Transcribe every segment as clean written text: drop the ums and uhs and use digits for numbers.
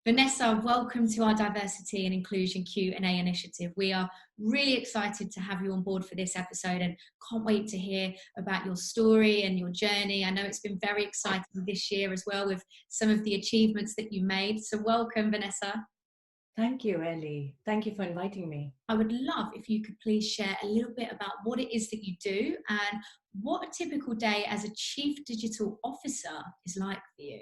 Vanessa, welcome to our Diversity and Inclusion Q&A initiative. We are really excited to have you on board for this episode and can't wait to hear about your story and your journey. I know it's been very exciting this year as well with some of the achievements that you made. So welcome, Vanessa. Thank you, Ellie. Thank you for inviting me. I would love if you could please share a little bit about what it is that you do and what a typical day as a Chief Digital Officer is like for you.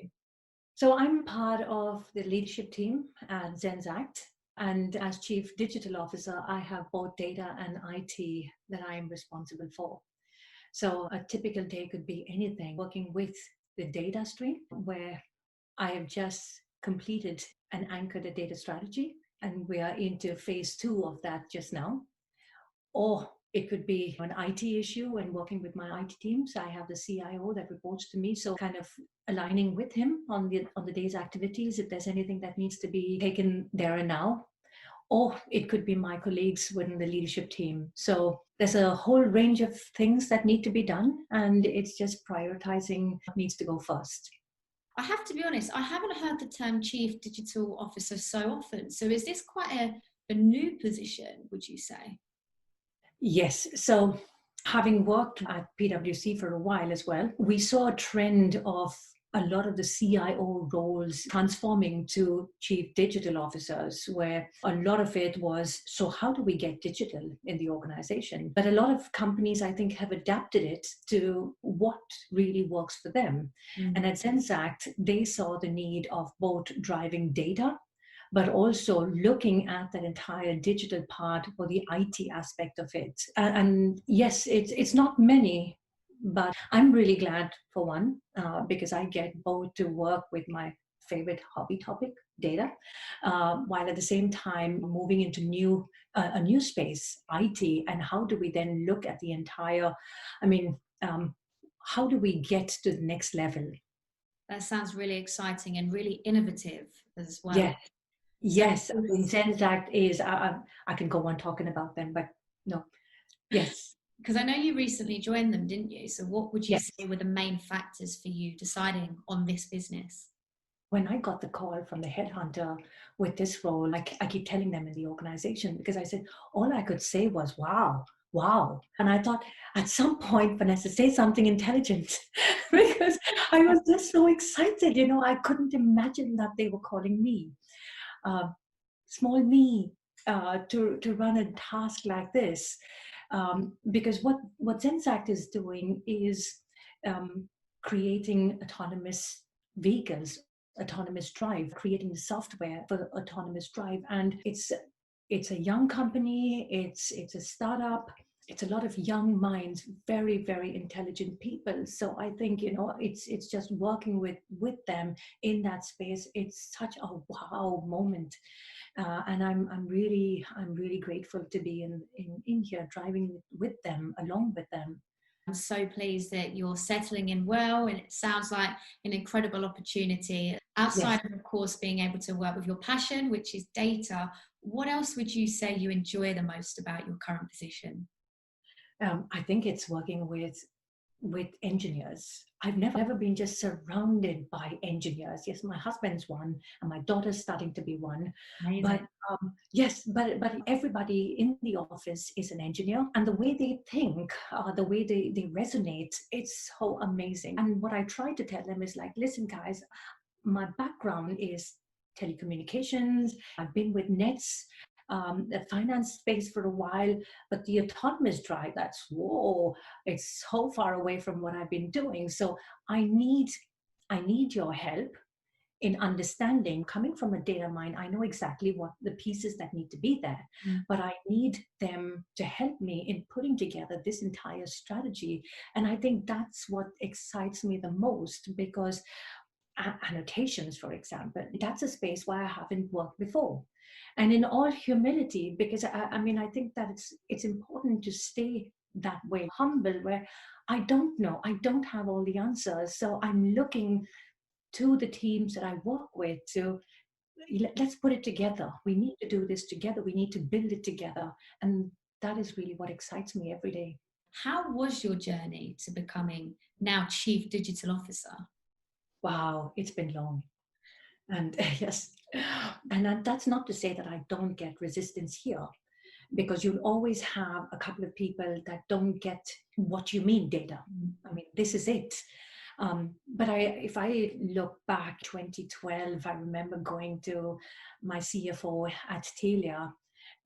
So I'm part of the leadership team at Zenzact, and as Chief Digital Officer, I have both data and IT that I am responsible for. So a typical day could be anything, working with the data stream, where I have just completed and anchored a data strategy, and we are into phase 2 of that just now. Or it could be an IT issue and working with my IT teams. I have the CIO that reports to me, so kind of aligning with him on the day's activities if there's anything that needs to be taken there and now. Or it could be my colleagues within the leadership team. So there's a whole range of things that need to be done, and it's just prioritizing what needs to go first. I have to be honest, I haven't heard the term Chief Digital Officer so often. So is this quite a new position, would you say? Yes. So having worked at PwC for a while as well, we saw a trend of a lot of the CIO roles transforming to chief digital officers, where a lot of it was, so how do we get digital in the organization? But a lot of companies, I think, have adapted it to what really works for them. And at Zenzact, they saw the need of both driving data, but also looking at that entire digital part or the IT aspect of it. And yes, it's not many, but I'm really glad for one, because I get both to work with my favorite hobby topic, data, while at the same time moving into a new space, IT, and how do we then look at the entire, how do we get to the next level? That sounds really exciting and really innovative as well. Yeah. Yes, I mean, Zenzact is, I can go on talking about them, but no, yes. Because I know you recently joined them, didn't you? So what would you say were the main factors for you deciding on this business? When I got the call from the headhunter with this role, I keep telling them in the organization, because I said, all I could say was, wow. And I thought at some point, Vanessa, say something intelligent, because I was just so excited. I couldn't imagine that they were calling me. Small me to run a task like this, because what Zenzact is doing is creating autonomous vehicles, autonomous drive, creating the software for autonomous drive, and it's a young company, it's a startup. It's a lot of young minds, very, very intelligent people. So I think, it's just working with them in that space. It's such a wow moment. And I'm really grateful to be in here driving with them, along with them. I'm so pleased that you're settling in well, and it sounds like an incredible opportunity. Outside of course, being able to work with your passion, which is data, what else would you say you enjoy the most about your current position? I think it's working with engineers. I've never been just surrounded by engineers. Yes, my husband's one, and my daughter's starting to be one. Amazing. But but everybody in the office is an engineer, and the way they think, the way they resonate, it's so amazing. And what I try to tell them is like, listen, guys, my background is telecommunications. I've been with Nets, the finance space for a while, but the autonomous drive, it's so far away from what I've been doing. So I need your help in understanding. Coming from a data mine, I know exactly what the pieces that need to be there, but I need them to help me in putting together this entire strategy. And I think that's what excites me the most, because annotations, for example, that's a space where I haven't worked before. And in all humility, because I think that it's important to stay that way, humble, where I don't know, I don't have all the answers. So I'm looking to the teams that I work with to, let's put it together. We need to do this together. We need to build it together. And that is really what excites me every day. How was your journey to becoming now Chief Digital Officer? Wow, it's been long. And yes, and that's not to say that I don't get resistance here, because you'll always have a couple of people that don't get what you mean data. I mean, this is it. But if I look back 2012, I remember going to my CFO at Telia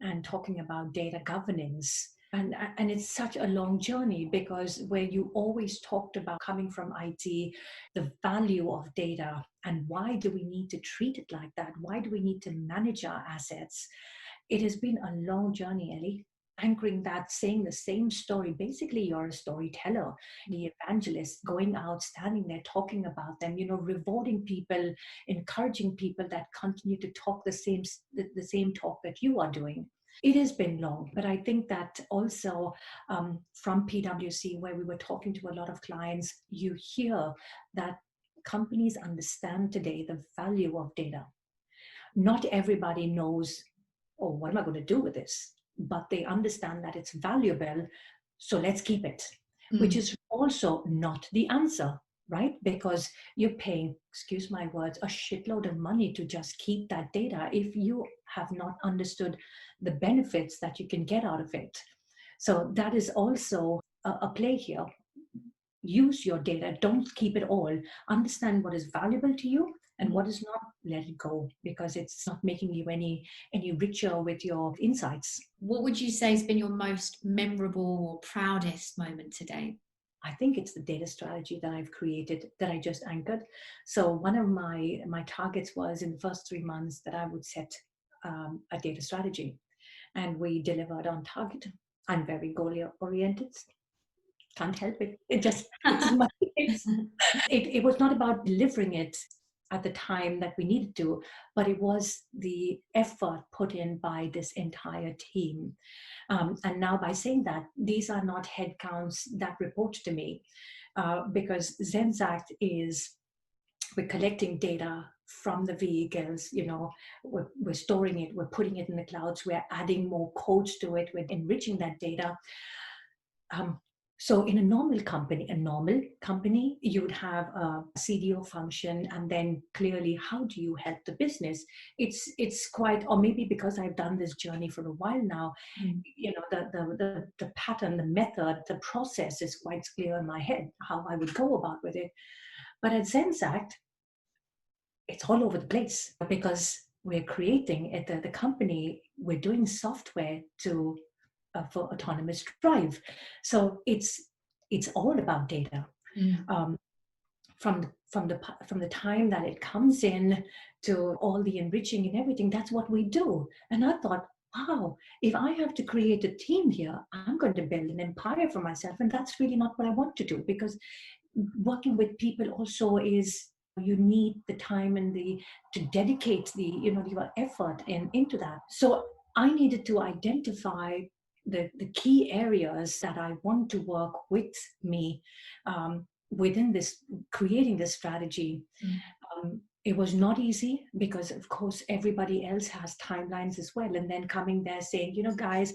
and talking about data governance. And it's such a long journey, because where you always talked about coming from IT, the value of data, and why do we need to treat it like that? Why do we need to manage our assets? It has been a long journey, Ellie. Anchoring that, saying the same story. Basically, you're a storyteller, the evangelist, going out, standing there, talking about them, rewarding people, encouraging people that continue to talk the same talk that you are doing. It has been long, but I think that also from PwC, where we were talking to a lot of clients, you hear that companies understand today the value of data. Not everybody knows, oh, what am I going to do with this? But they understand that it's valuable, so let's keep it, which is also not the answer, right? Because you're paying, excuse my words, a shitload of money to just keep that data if you have not understood the benefits that you can get out of it. So that is also a play here. Use your data, don't keep it all. Understand what is valuable to you and what is not. Let it go, because it's not making you any richer with your insights. What would you say has been your most memorable or proudest moment today? I think it's the data strategy that I've created, that I just anchored. So one of my targets was, in the first 3 months, that I would set a data strategy, and we delivered on target. I'm very goal oriented. Can't help it. It was not about delivering it at the time that we needed to, but it was the effort put in by this entire team. And now, by saying that, these are not headcounts that report to me, because Zenzact is, we're collecting data from the vehicles, we're storing it, we're putting it in the clouds, we're adding more codes to it, we're enriching that data. So in a normal company, you would have a CDO function, and then clearly, how do you help the business? It's quite, or maybe because I've done this journey for a while now, the pattern, the method, the process is quite clear in my head, how I would go about with it. But at Zenzact, it's all over the place, because we're creating at the company, we're doing software for autonomous drive. So it's all about data. From the time that it comes in to all the enriching and everything, that's what we do. And I thought, wow, if I have to create a team here, I'm going to build an empire for myself. And that's really not what I want to do, because working with people also is, you need the time and to dedicate your effort into that. So I needed to identify the key areas that I want to work with me within this, creating this strategy. It was not easy, because of course everybody else has timelines as well, and then coming there saying, guys,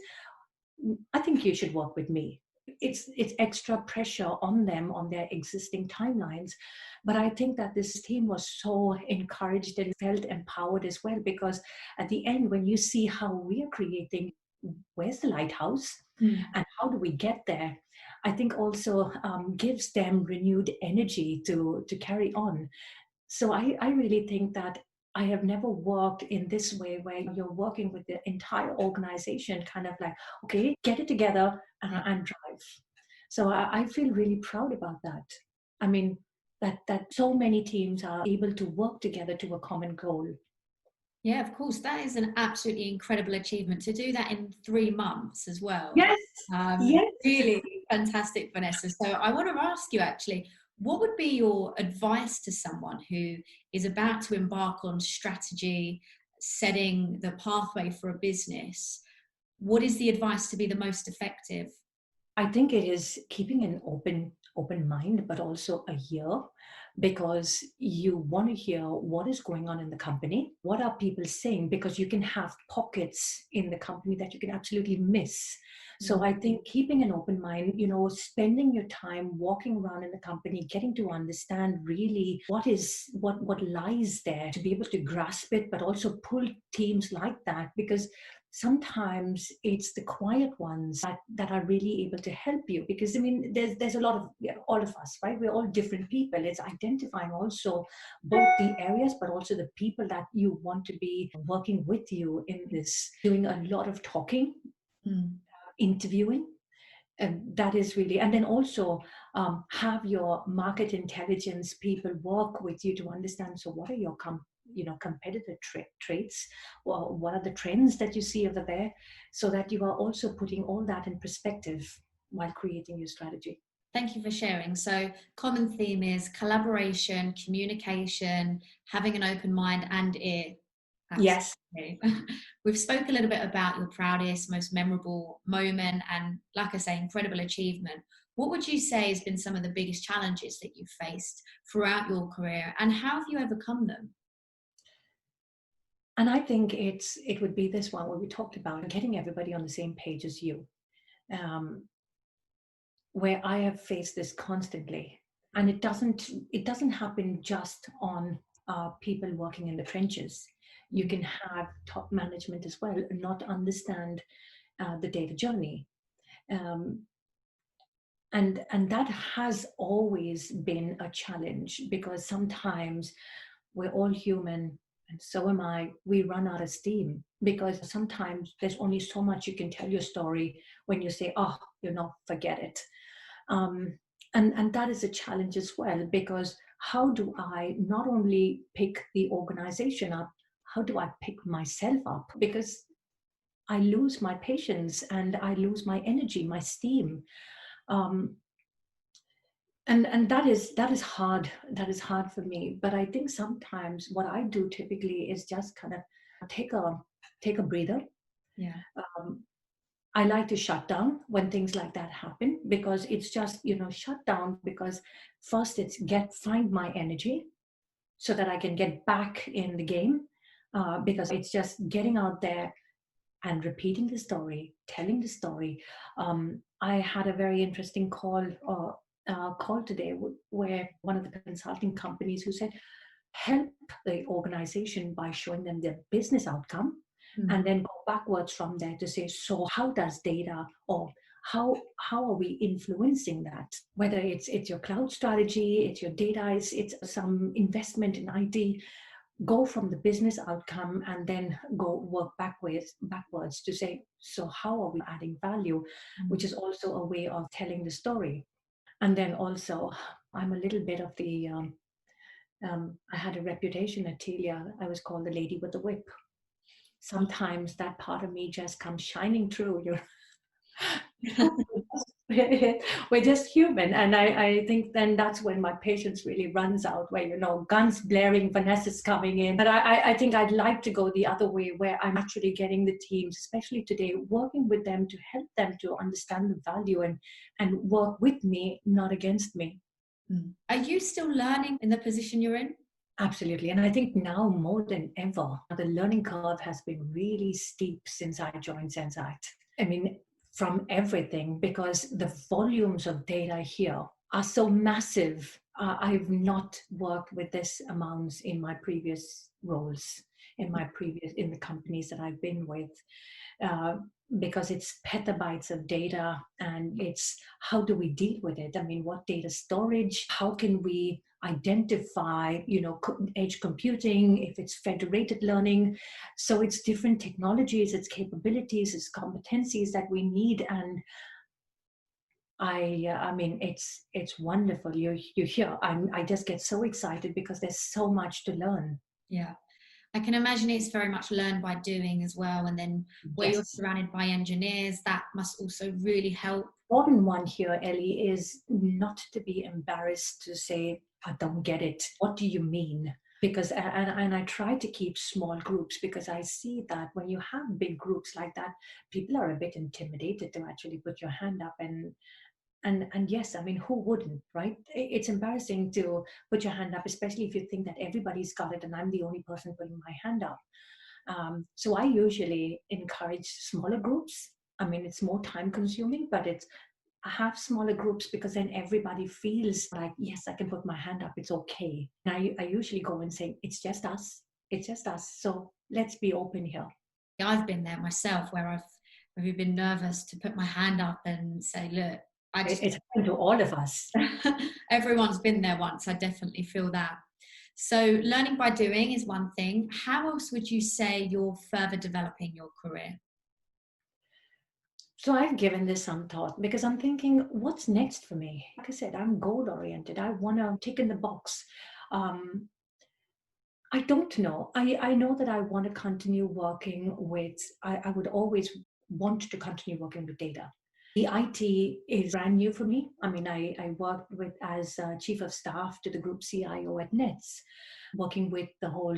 I think you should work with me. It's extra pressure on them, on their existing timelines. But I think that this team was so encouraged and felt empowered as well, because at the end, when you see how we are creating, where's the lighthouse and how do we get there, I think also gives them renewed energy to carry on. So I really think that I have never worked in this way, where you're working with the entire organization, kind of like, okay, get it together and drive. So I feel really proud about that. I mean, that so many teams are able to work together to a common goal. Yeah, of course. That is an absolutely incredible achievement, to do that in 3 months as well. Yes. Yes. Really fantastic, Vanessa. So I want to ask you, actually, what would be your advice to someone who is about to embark on strategy, setting the pathway for a business? What is the advice to be the most effective? I think it is keeping an open mind, but also a ear, because you want to hear what is going on in the company, what are people saying, because you can have pockets in the company that you can absolutely miss. So I think keeping an open mind, spending your time walking around in the company, getting to understand really what lies there, to be able to grasp it, but also pull teams like that, because sometimes it's the quiet ones that are really able to help you. Because I mean, there's a lot of, all of us, right? We're all different people. It's identifying also both the areas, but also the people that you want to be working with you in this, doing a lot of talking, interviewing. And that is really, and then also have your market intelligence people work with you to understand, so what are your competitive traits, or what are the trends that you see over there, so that you are also putting all that in perspective while creating your strategy. Thank you for sharing. So common theme is collaboration, communication, having an open mind and ear. Yes. We've spoke a little bit about your proudest, most memorable moment, and like I say, incredible achievement. What would you say has been some of the biggest challenges that you've faced throughout your career, and how have you overcome them? And I think it would be this one where we talked about getting everybody on the same page as you, where I have faced this constantly. And it doesn't happen just on people working in the trenches. You can have top management as well and not understand the data journey. And that has always been a challenge, because sometimes we're all human, and so am I. We run out of steam, because sometimes there's only so much you can tell your story when you say, oh, forget it. And that is a challenge as well, because how do I not only pick the organization up, how do I pick myself up? Because I lose my patience and I lose my energy, my steam. And that is hard. That is hard for me. But I think sometimes what I do typically is just kind of take a breather. Yeah. I like to shut down when things like that happen, because it's just, shut down, because first it's find my energy so that I can get back in the game, because it's just getting out there and repeating the story, telling the story. I had a very interesting call today where one of the consulting companies who said, help the organization by showing them their business outcome, and then go backwards from there to say, so how does data, or how are we influencing that? Whether it's your cloud strategy, it's your data, it's some investment in IT. Go from the business outcome and then go work backwards to say, so how are we adding value, which is also a way of telling the story. And then also, I'm a little bit of the I had a reputation at Telia. I was called the lady with the whip. Sometimes that part of me just comes shining through. We're just human. And I think then that's when my patience really runs out, where, guns blaring, Vanessa's coming in. But I think I'd like to go the other way, where I'm actually getting the teams, especially today, working with them to help them to understand the value and work with me, not against me. Are you still learning in the position you're in? Absolutely. And I think now more than ever, the learning curve has been really steep since I joined Sensite. I mean, from everything, because the volumes of data here are so massive. I've not worked with this amounts in my previous roles, in the companies that I've been with. Because it's petabytes of data, and it's how do we deal with it? I mean, what data storage? How can we identify, edge computing, if it's federated learning? So it's different technologies, it's capabilities, it's competencies that we need. And I mean, it's wonderful. You hear, I just get so excited because there's so much to learn. Yeah. I can imagine it's very much learned by doing as well. And then where you're surrounded by engineers, that must also really help. Important one here, Ellie, is not to be embarrassed to say, I don't get it. What do you mean? Because, and I try to keep small groups, because I see that when you have big groups like that, people are a bit intimidated to actually put your hand up and And yes, I mean, who wouldn't, right? It's embarrassing to put your hand up, especially if you think that everybody's got it and I'm the only person putting my hand up. So I usually encourage smaller groups. I mean, it's more time consuming, but I have smaller groups because then everybody feels like, yes, I can put my hand up. It's okay. And I usually go and say, it's just us. It's just us. So let's be open here. I've been there myself where I've maybe been nervous to put my hand up and say, look, I just... It's happened to all of us. Everyone's been there once. I definitely feel that. So learning by doing is one thing. How else would you say you're further developing your career? So I've given this some thought because I'm thinking, what's next for me? Like I said, I'm goal oriented. I want to tick in the box. Um, I don't know. I know that I want to continue working with, I would always want to continue working with data. The IT is brand new for me. I mean, I worked with as chief of staff to the group CIO at Nets, working with the whole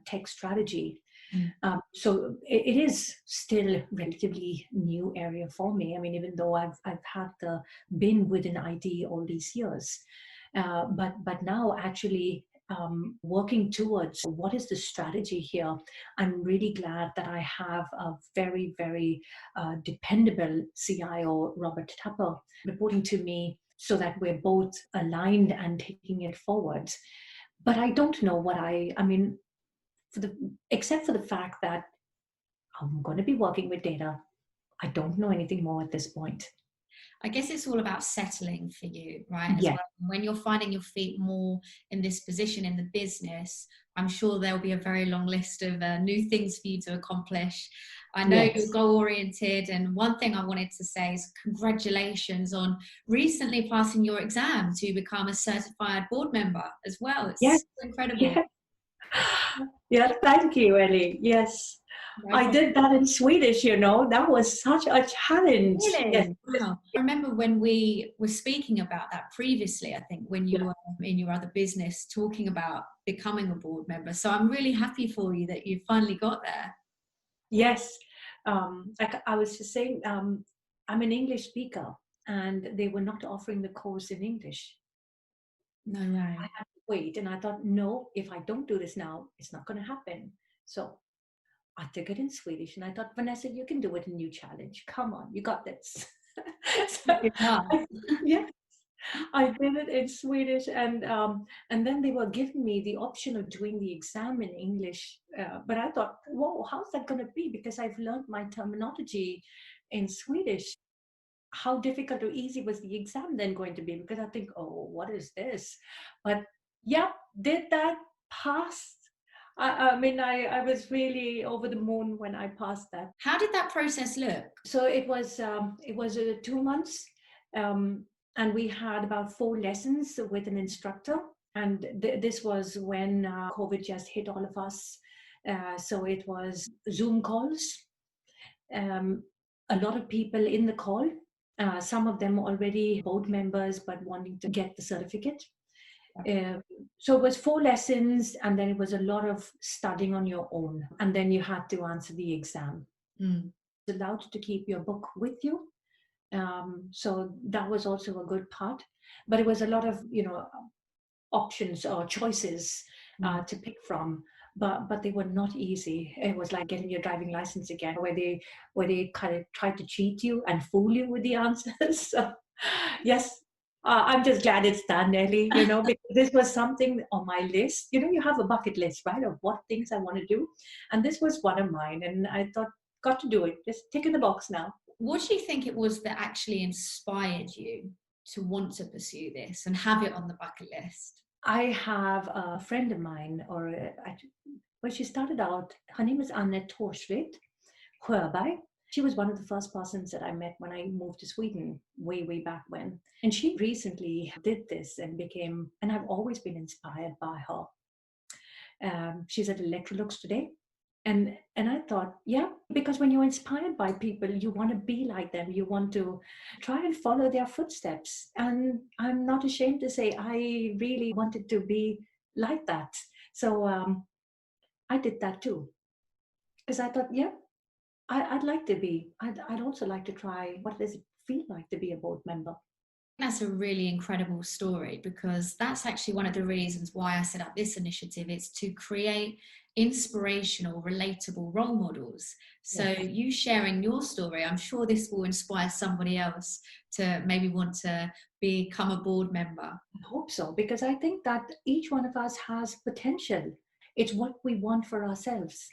tech strategy. So it is still a relatively new area for me. I mean, even though I've had been within IT all these years, but now actually working towards what is the strategy here. I'm really glad that I have a very, very dependable CIO, Robert Tapper, reporting to me so that we're both aligned and taking it forward. But I don't know I mean, except for the fact that I'm going to be working with data. I don't know anything more at this point. I guess it's all about settling for you, right? As Yeah. well. When you're finding your feet more in this position in the business, I'm sure there'll be a very long list of new things for you to accomplish. I know Yes. you're goal oriented, and one thing I wanted to say is congratulations on recently passing your exam to become a certified board member as well. Yes. It's incredible. Yeah. Yeah. Thank you, Ellie. Yes. No I problem. did that in Swedish, that was such a challenge. Yes. Really? Wow. I remember when we were speaking about that previously, I think when you Yeah. were in your other business talking about becoming a board member. So I'm really happy for you that you finally got there. Yes. Like I was just saying, I'm an English speaker and they were not offering the course in English. No I way. had to wait. And I thought, no, if I don't do this now, it's not going to happen. So I took it in Swedish and I thought, Vanessa, you can do it, a new challenge. Come on, you got this. So Good job. yeah, I did it in Swedish, and then they were giving me the option of doing the exam in English. But I thought, whoa, how's that going to be? Because I've learned my terminology in Swedish. How difficult or easy was the exam then going to be? Because I think, oh, what is this? But yeah, did that, passed. I mean, I was really over the moon when I passed that. How did that process look? So it was 2 months, and we had about 4 lessons with an instructor. And this was when COVID just hit all of us. So it was Zoom calls. Um, a lot of people in the call. Some of them already board members, but wanting to get the certificate. Uh, so it was 4 lessons, and then it was a lot of studying on your own, and then you had to answer the exam. Allowed to keep your book with you, so that was also a good part. But it was a lot of options or choices to pick from. But they were not easy. It was like getting your driving license again, where they kind of tried to cheat you and fool you with the answers. So, yes, I'm just glad it's done, Ellie, because this was something on my list. You have a bucket list, right, of what things I want to do. And this was one of mine. And I thought, got to do it. Just tick in the box now. What do you think it was that actually inspired you to want to pursue this and have it on the bucket list? I have a friend of mine, well, she started out, her name is Annette Torsved Sjöberg. She was one of the first persons that I met when I moved to Sweden way, way back when. And she recently did this and I've always been inspired by her. She's at Electrolux today. And I thought, yeah, because when you're inspired by people, you want to be like them. You want to try and follow their footsteps. And I'm not ashamed to say I really wanted to be like that. So I did that too. Because I thought, yeah, I'd like to be. I'd also like to try what does it feel like to be a board member. That's a really incredible story, because that's actually one of the reasons why I set up this initiative. It's to create inspirational, relatable role models. So Yes. you sharing your story, I'm sure this will inspire somebody else to maybe want to become a board member. I hope so, because I think that each one of us has potential. It's what we want for ourselves.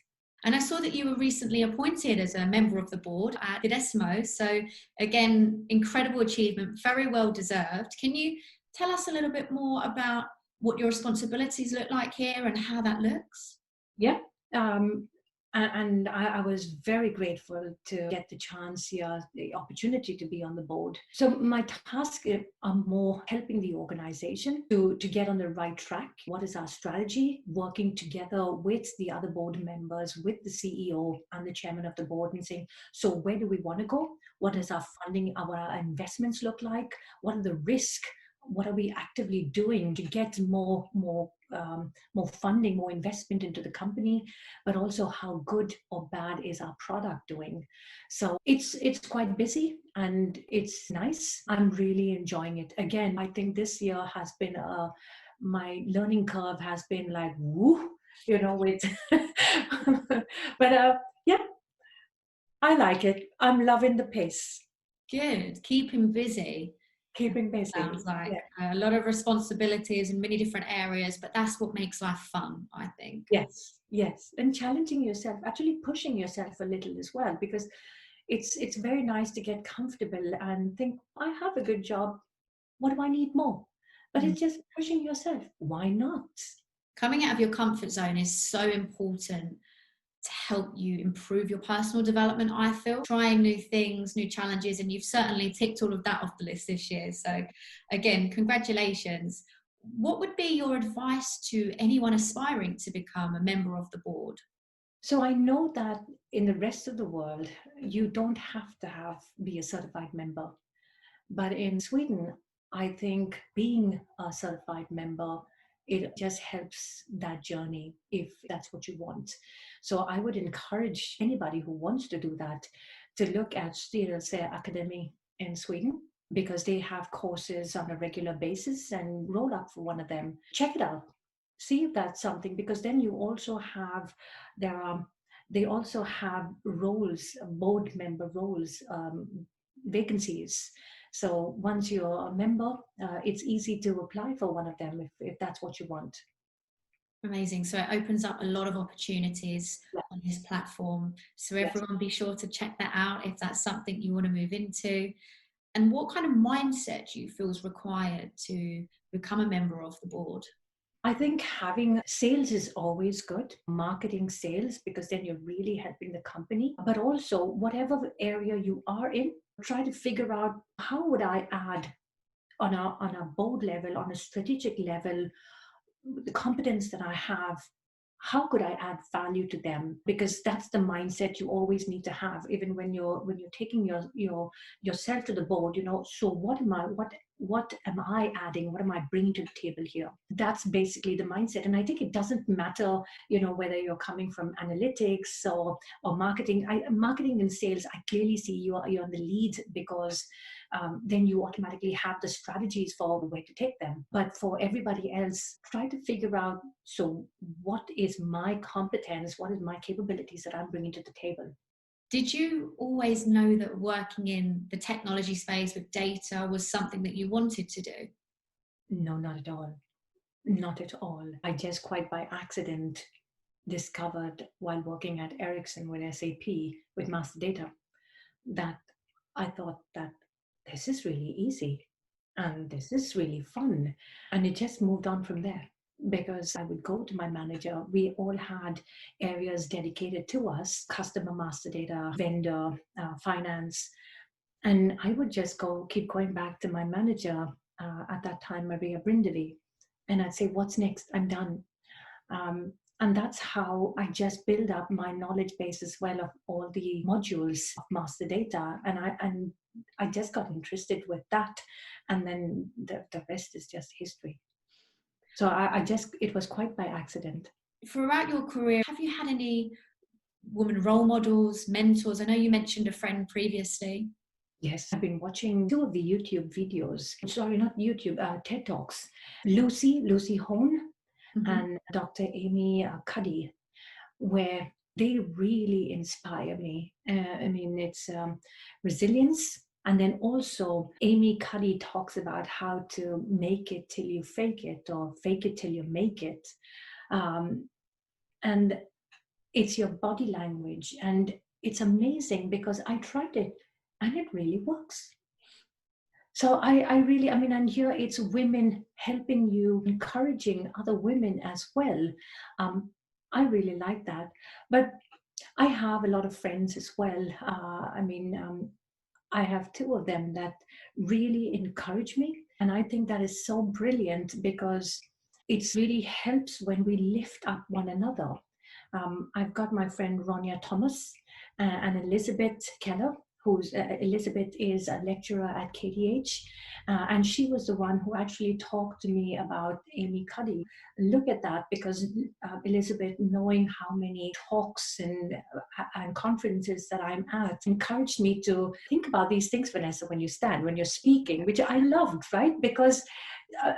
And I saw that you were recently appointed as a member of the board at Desmo. So again, incredible achievement, very well deserved. Can you tell us a little bit more about what your responsibilities look like here and how that looks? Yeah. Um, and I was very grateful to get the chance here, the opportunity to be on the board. So my task are more helping the organization to get on the right track. What is our strategy? Working together with the other board members, with the CEO and the chairman of the board, and saying, so where do we want to go? What does our funding, our investments look like? What are the risks? What are we actively doing to get more funding, more investment into the company, but also how good or bad is our product doing? So it's quite busy and it's nice. I'm really enjoying it. Again, I think this year has been my learning curve has been like woo, with but yeah, I like it. I'm loving the pace. Good. Keep him busy. Keeping busy. Sounds like Yeah. a lot of responsibilities in many different areas, but that's what makes life fun, I think. Yes, yes, and challenging yourself, actually pushing yourself a little as well, because it's very nice to get comfortable and think, I have a good job. What do I need more? But Mm. it's just pushing yourself. Why not? Coming out of your comfort zone is so important to help you improve your personal development, I feel. Trying new things, new challenges, and you've certainly ticked all of that off the list this year. So, again, congratulations. What would be your advice to anyone aspiring to become a member of the board? So I know that in the rest of the world, you don't have to be a certified member. But in Sweden, I think being a certified member, it just helps that journey if that's what you want. So I would encourage anybody who wants to do that to look at Styrelse Academy in Sweden, because they have courses on a regular basis, and roll up for one of them. Check it out. See if that's something, because then you also have, there are, they also have roles, board member roles, vacancies. So once you're a member, it's easy to apply for one of them if that's what you want. Amazing. So it opens up a lot of opportunities Yeah. on this platform. So Yes. everyone be sure to check that out if that's something you want to move into. And what kind of mindset do you feel is required to become a member of the board? I think having sales is always good, marketing sales, because then you're really helping the company. But also, whatever area you are in, try to figure out how would I add on a board level, on a strategic level, the competence that I have, how could I add value to them? Because that's the mindset you always need to have, even when you're taking yourself to the board. So what am I adding? What am I bringing to the table here? That's basically the mindset. And I think it doesn't matter, whether you're coming from analytics or marketing. Marketing and sales, I clearly see you're on the lead, because then you automatically have the strategies for where to take them. But for everybody else, try to figure out, so what is my competence? What is my capabilities that I'm bringing to the table? Did you always know that working in the technology space with data was something that you wanted to do? No, not at all. Not at all. I just quite by accident discovered while working at Ericsson with SAP with master data that I thought that this is really easy and this is really fun. And it just moved on from there, because I would go to my manager. We all had areas dedicated to us: customer master data, vendor, finance. And I would just keep going back to my manager, at that time, Maria Brindavi. And I'd say, what's next? I'm done. And that's how I just build up my knowledge base as well of all the modules of master data. And I just got interested with that. And then the rest is just history. So it was quite by accident. Throughout your career, have you had any woman role models, mentors? I know you mentioned a friend previously. Yes, I've been watching two of the YouTube videos. Sorry, not YouTube, TED Talks. Lucy Hone and Dr. Amy Cuddy, where they really inspire me. I mean, it's resilience. And then also, Amy Cuddy talks about how to make it till you fake it, or fake it till you make it. And it's your body language. And it's amazing because I tried it and it really works. So I really, I mean, and here it's women helping you, encouraging other women as well. I really like that. But I have a lot of friends as well. I have two of them that really encourage me. And I think that is so brilliant because it really helps when we lift up one another. I've got my friend Ronya Thomas and Elizabeth Keller, who's Elizabeth is a lecturer at KTH, and she was the one who actually talked to me about Amy Cuddy. Look at that, because Elizabeth, knowing how many talks and conferences that I'm at, encouraged me to think about these things, Vanessa, when you're speaking, which I loved, right? Because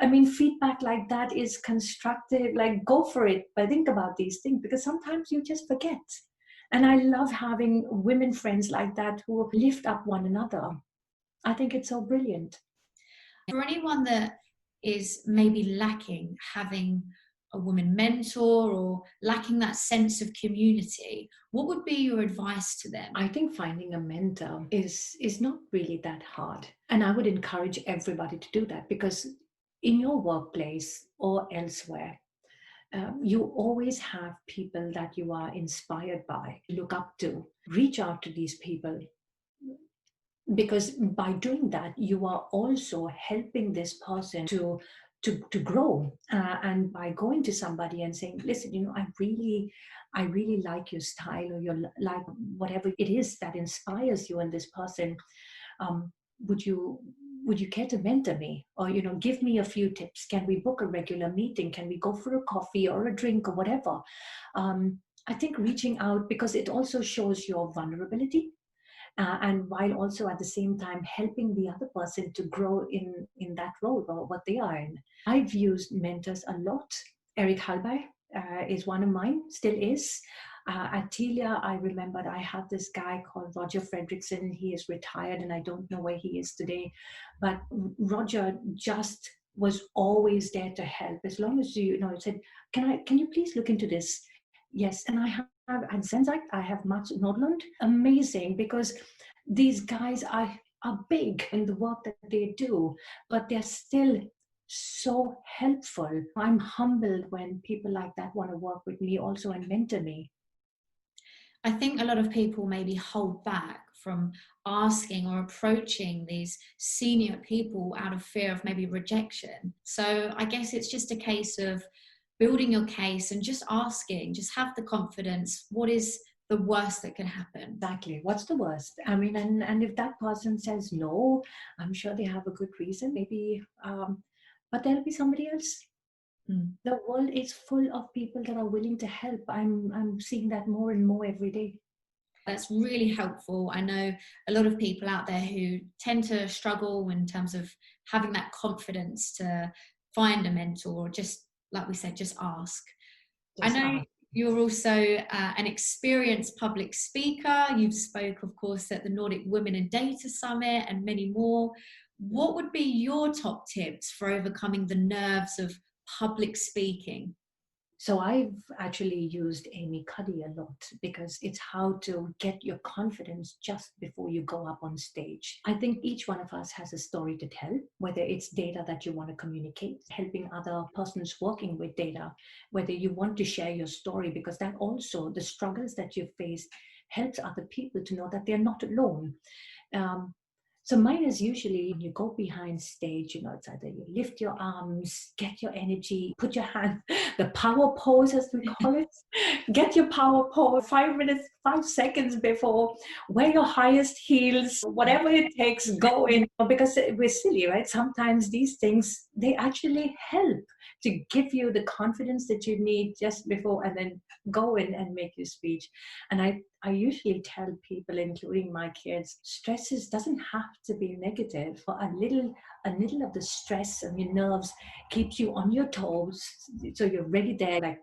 I mean, feedback like that is constructive, like go for it, but think about these things, because sometimes you just forget. And I love having women friends like that who lift up one another. I think it's so brilliant. For anyone that is maybe lacking having a woman mentor or lacking that sense of community, what would be your advice to them? I think finding a mentor is not really that hard. And I would encourage everybody to do that, because in your workplace or elsewhere, you always have people that you are inspired by, look up to. Reach out to these people, because by doing that, you are also helping this person to grow. And by going to somebody and saying, listen, I really like your style, or your like whatever it is that inspires you in this person. Would you care to mentor me, or give me a few tips? Can we book a regular meeting? Can we go for a coffee or a drink or whatever? I think reaching out, because it also shows your vulnerability, and while also at the same time helping the other person to grow in that role or what they are in. I've used mentors a lot. Eric Hallberg is one of mine, still is. At Telia, I remembered I had this guy called Roger Fredrickson. He is retired and I don't know where he is today. But Roger just was always there to help. As long as said, can you please look into this? Yes, and I have at Zenzak, I have Mats Nordlund. Amazing, because these guys are big in the work that they do, but they're still so helpful. I'm humbled when people like that want to work with me also and mentor me. I think a lot of people maybe hold back from asking or approaching these senior people out of fear of maybe rejection. So I guess it's just a case of building your case and just asking, just have the confidence. What is the worst that can happen? Exactly. What's the worst? I mean, and if that person says no, I'm sure they have a good reason, maybe, but there'll be somebody else. The world is full of people that are willing to help. I'm seeing that more and more every day. That's really helpful. I know a lot of people out there who tend to struggle in terms of having that confidence to find a mentor, or just, like we said, just ask. I know you're also an experienced public speaker. You've spoke, of course, at the Nordic Women in Data Summit and many more. What would be your top tips for overcoming the nerves of public speaking? So I've actually used Amy Cuddy a lot, because it's how to get your confidence just before you go up on stage. I think each one of us has a story to tell, whether it's data that you want to communicate, helping other persons working with data, whether you want to share your story, because that also, the struggles that you faced, helps other people to know that they're not alone. So mine is usually when you go behind stage, it's either you lift your arms, get your energy, put your hand, the power pose as we call it, get your power pose 5 minutes, 5 seconds before, wear your highest heels, whatever it takes, go in, because we're silly, right? Sometimes these things they actually help to give you the confidence that you need just before, and then go in and make your speech. And I usually tell people, including my kids, doesn't have to be negative. A little of the stress and your nerves keeps you on your toes, so you're ready there, like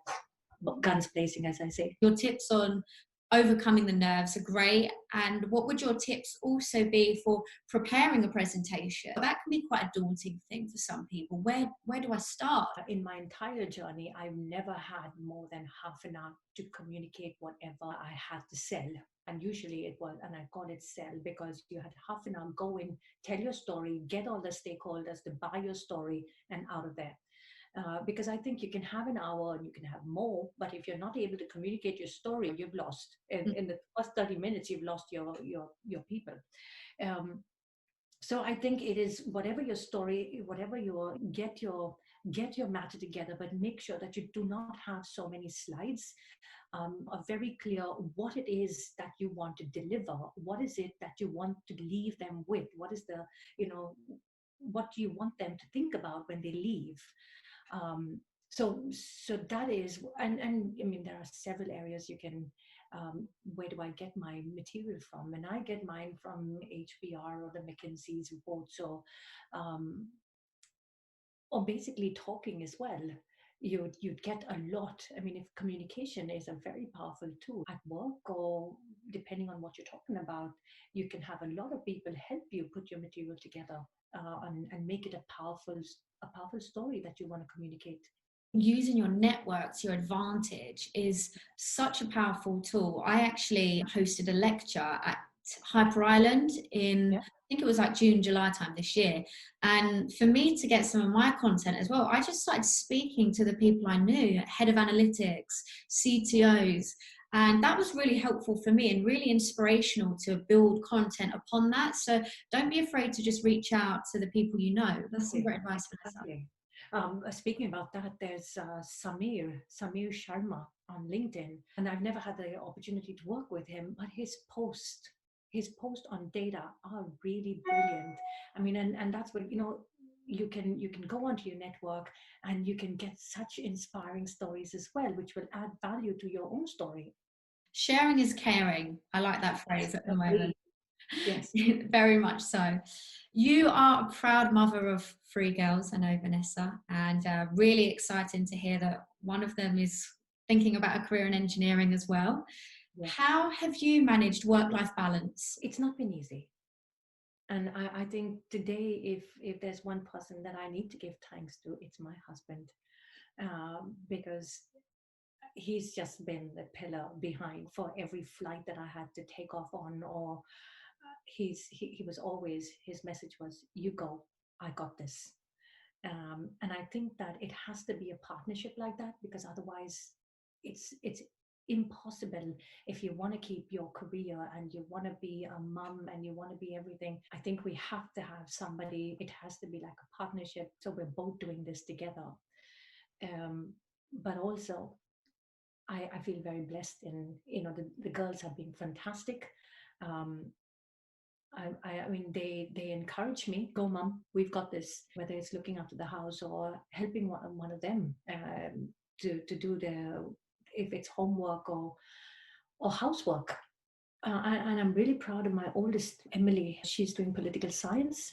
guns blazing, as I say. Your tips on overcoming the nerves are great. And what would your tips also be for preparing a presentation? That can be quite a daunting thing for some people. Where do I start? In my entire journey, I've never had more than half an hour to communicate whatever I had to sell. And usually it was, and I call it sell, because you had half an hour, go in, tell your story, get all the stakeholders to buy your story, and out of there. Because I think you can have an hour and you can have more, but if you're not able to communicate your story, you've lost. In the first 30 minutes, you've lost your people. So I think it is, whatever your story, whatever get your matter together, but make sure that you do not have so many slides. Are very clear what it is that you want to deliver. What is it that you want to leave them with? What is the, what do you want them to think about when they leave? So that is, and I mean, there are several areas you can, where do I get my material from? And I get mine from HBR or the McKinsey's report. So, or basically talking as well. You'd get a lot. I mean, if communication is a very powerful tool at work, or depending on what you're talking about, you can have a lot of people help you put your material together, and make it a powerful story that you want to communicate. Using your network to your advantage is such a powerful tool. I actually hosted a lecture at Hyper Island in, I think it was like June, July time this year. And for me to get some of my content as well, I just started speaking to the people I knew, head of analytics, CTOs. And that was really helpful for me and really inspirational to build content upon that. So don't be afraid to just reach out to the people you know. That's some great advice, Vanessa. Speaking about that, there's Samir Sharma on LinkedIn, and I've never had the opportunity to work with him, but his posts on data are really brilliant. I mean, and that's what, you can go onto your network and you can get such inspiring stories as well, which will add value to your own story. Sharing is caring. I like that phrase at the moment. Yes. Very much so. You are a proud mother of 3 girls, I know, Vanessa, and really exciting to hear that one of them is thinking about a career in engineering as well. Yeah. How have you managed work-life balance? It's not been easy. And I think today, if there's one person that I need to give thanks to, it's my husband, because he's just been the pillar behind for every flight that I had to take off on, or he was always, his message was, you go, I got this. And I think that it has to be a partnership like that, because otherwise it's impossible. If you want to keep your career and you want to be a mum and you want to be everything, I think we have to have somebody. It has to be like a partnership, so we're both doing this together. But also I feel very blessed in, the girls have been fantastic. I mean, they encourage me, go mom, we've got this, whether it's looking after the house or helping one of them to do if it's homework or housework. And I'm really proud of my oldest, Emily. She's doing political science.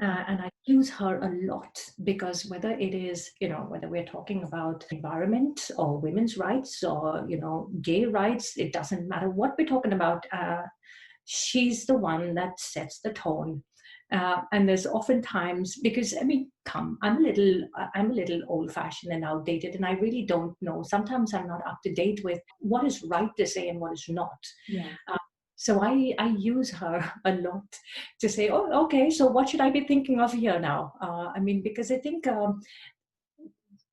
And I use her a lot, because whether it is, whether we're talking about environment or women's rights or, gay rights, it doesn't matter what we're talking about. She's the one that sets the tone. And there's oftentimes, because I mean, I'm a little old-fashioned and outdated, and I really don't know. Sometimes I'm not up to date with what is right to say and what is not. Yeah. So I use her a lot to say, oh, okay, so what should I be thinking of here now? I mean, because I think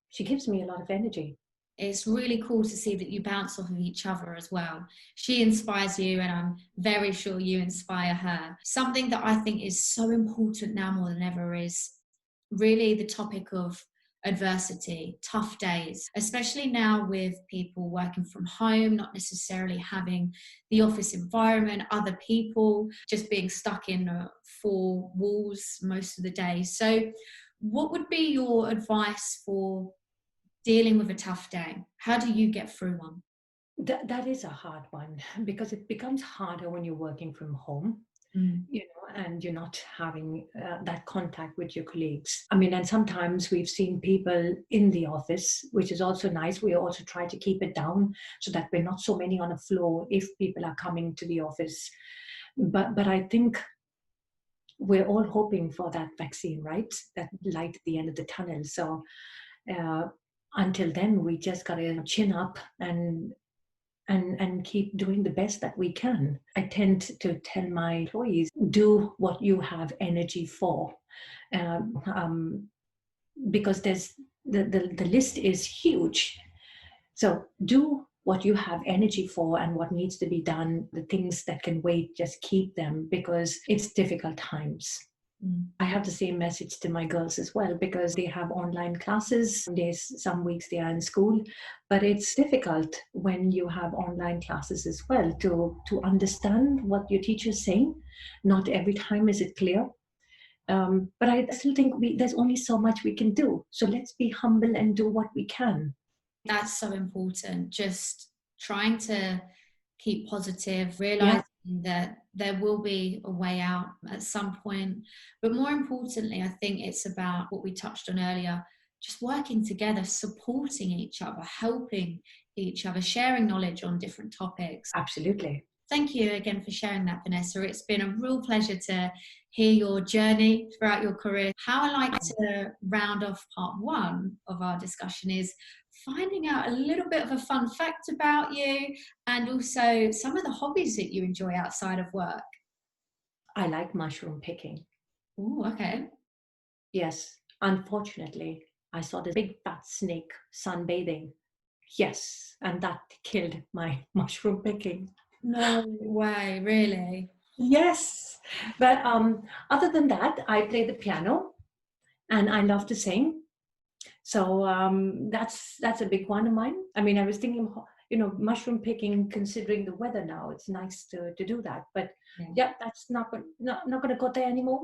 she gives me a lot of energy. It's really cool to see that you bounce off of each other as well. She inspires you, and I'm very sure you inspire her. Something that I think is so important now more than ever is really the topic of adversity, tough days, especially now with people working from home, not necessarily having the office environment, other people, just being stuck in 4 walls most of the day. So What would be your advice for dealing with a tough day? How do you get through one? That is a hard one because it becomes harder when you're working from home, Mm. and you're not having that contact with your colleagues. I mean, and sometimes we've seen people in the office, which is also nice. We also try to keep it down so that we're not so many on the floor if people are coming to the office. But I think we're all hoping for that vaccine, right? That light at the end of the tunnel. So uh, until then, we just got to chin up and keep doing the best that we can. I tend to tell my employees, do what you have energy for, um, um, because the list is huge. So do what you have energy for and what needs to be done. The things that can wait, just keep them, because it's difficult times. I have the same message to my girls as well, because they have online classes. There's some weeks they are in school, but it's difficult when you have online classes as well to understand what your teacher's saying. Not every time is it clear. But I still think there's only so much we can do. So let's be humble and do what we can. That's so important. Just trying to keep positive, Yeah, realizing that there will be a way out at some point. But more importantly, I think it's about what we touched on earlier, just working together, supporting each other, helping each other, sharing knowledge on different topics. absolutely. Thank you again for sharing that, Vanessa. It's been a real pleasure to hear your journey throughout your career. How I like to round off part one of our discussion is finding out a little bit of a fun fact about you and also some of the hobbies that you enjoy outside of work. I like mushroom picking. Oh, okay. Yes, unfortunately, I saw this big fat snake sunbathing. Yes, and that killed my mushroom picking. No way, really? Yes, but other than that, I play the piano and I love to sing. So that's a big one of mine. I mean, I was thinking, mushroom picking. Considering the weather now, it's nice to do that. But Yeah. yeah, that's not going to go there anymore.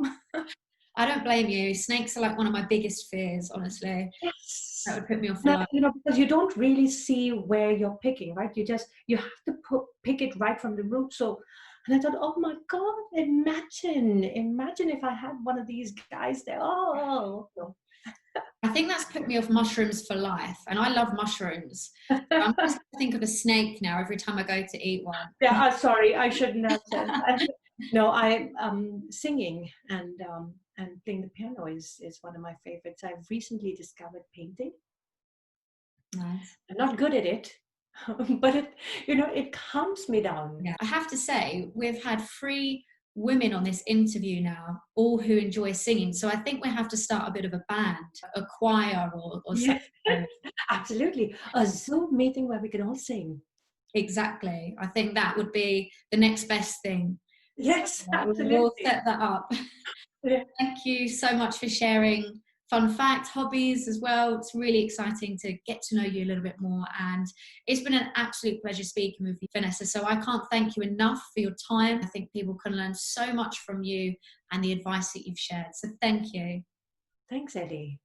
I don't blame you. Snakes are like one of my biggest fears, honestly. Yes. That would put me off for No, life. because you don't really see where you're picking, right? You have to pick it right from the root. So, and I thought, oh my God, imagine if I had one of these guys there. Oh, no. I think that's put me off mushrooms for life, and I love mushrooms. I'm just going to think of a snake now every time I go to eat one. Yeah, sorry, I shouldn't have said that. No, I singing and playing the piano is one of my favorites. I've recently discovered painting. Nice. I'm not good at it, but it calms me down. Yeah. I have to say, we've had 3 women on this interview now, all who enjoy singing. So I think we have to start a bit of a band, a choir or Yes, something. absolutely. A Zoom meeting where we can all sing. Exactly. I think that would be the next best thing. Yes, We'll absolutely. set that up. Yeah. Thank you so much for sharing fun facts, hobbies as well. It's really exciting to get to know you a little bit more. And it's been an absolute pleasure speaking with you, Vanessa. So I can't thank you enough for your time. I think people can learn so much from you and the advice that you've shared. So thank you. Thanks, Ellie.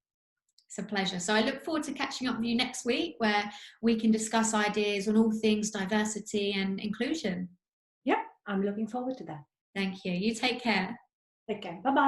It's a pleasure. So I look forward to catching up with you next week where we can discuss ideas on all things diversity and inclusion. Yep, I'm looking forward to that. Thank you. You take care. Take care. Bye-bye.